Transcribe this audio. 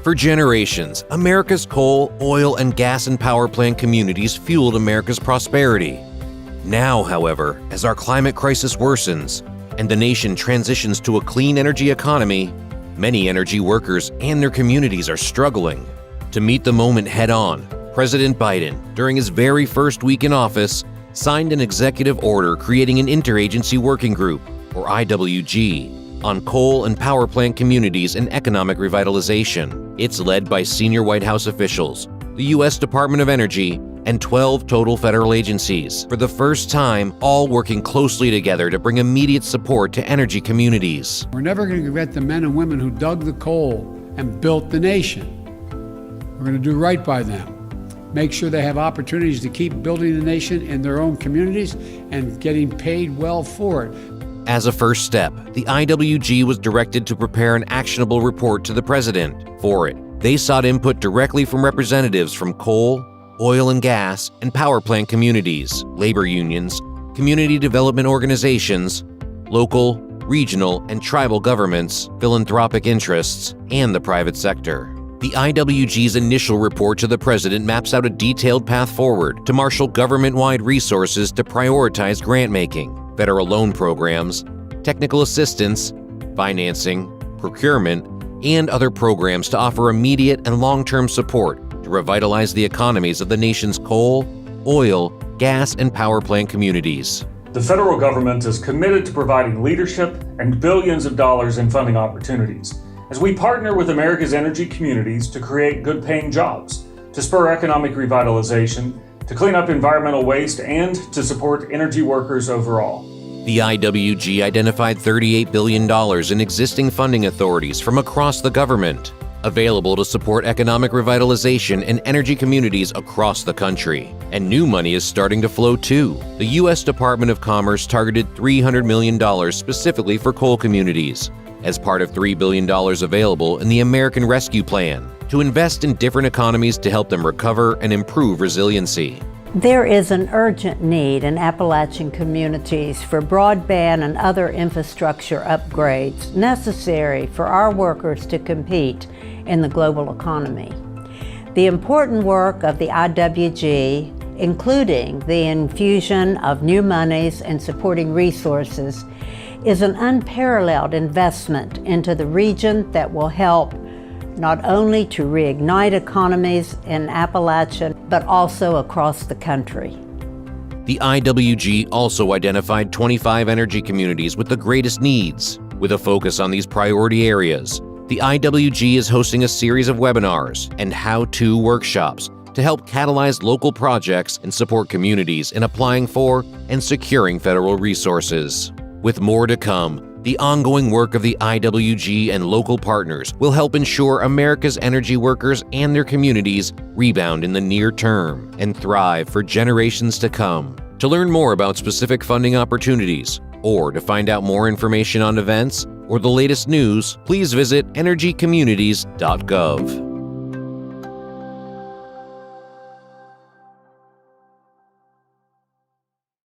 For generations, America's coal, oil, and gas and power plant communities fueled America's prosperity. Now, however, as our climate crisis worsens and the nation transitions to a clean energy economy, many energy workers and their communities are struggling. To meet the moment head-on, President Biden, during his very first week in office, signed an executive order creating an interagency working group, or IWG, on coal and power plant communities and economic revitalization. It's led by senior White House officials, the U.S. Department of Energy, and 12 total federal agencies, for the first time all working closely together to bring immediate support to energy communities. We're never going to forget the men and women who dug the coal and built the nation. We're going to do right by them. Make sure they have opportunities to keep building the nation in their own communities and getting paid well for it. As a first step, the IWG was directed to prepare an actionable report to the President. For it, they sought input directly from representatives from coal, oil and gas, and power plant communities, labor unions, community development organizations, local, regional, and tribal governments, philanthropic interests, and the private sector. The IWG's initial report to the President maps out a detailed path forward to marshal government-wide resources to prioritize grant-making, federal loan programs, technical assistance, financing, procurement, and other programs to offer immediate and long-term support to revitalize the economies of the nation's coal, oil, gas, and power plant communities. The federal government is committed to providing leadership and billions of dollars in funding opportunities as we partner with America's energy communities to create good-paying jobs, to spur economic revitalization, to clean up environmental waste, and to support energy workers overall. The IWG identified $38 billion in existing funding authorities from across the government, available to support economic revitalization in energy communities across the country. And new money is starting to flow too. The U.S. Department of Commerce targeted $300 million specifically for coal communities, as part of $3 billion available in the American Rescue Plan, to invest in different economies to help them recover and improve resiliency. There is an urgent need in Appalachian communities for broadband and other infrastructure upgrades necessary for our workers to compete in the global economy. The important work of the IWG, including the infusion of new monies and supporting resources, is an unparalleled investment into the region that will help not only to reignite economies in Appalachia, but also across the country. The IWG also identified 25 energy communities with the greatest needs. With a focus on these priority areas, the IWG is hosting a series of webinars and how-to workshops to help catalyze local projects and support communities in applying for and securing federal resources. With more to come, the ongoing work of the IWG and local partners will help ensure America's energy workers and their communities rebound in the near term and thrive for generations to come. To learn more about specific funding opportunities, or to find out more information on events or the latest news, please visit energycommunities.gov.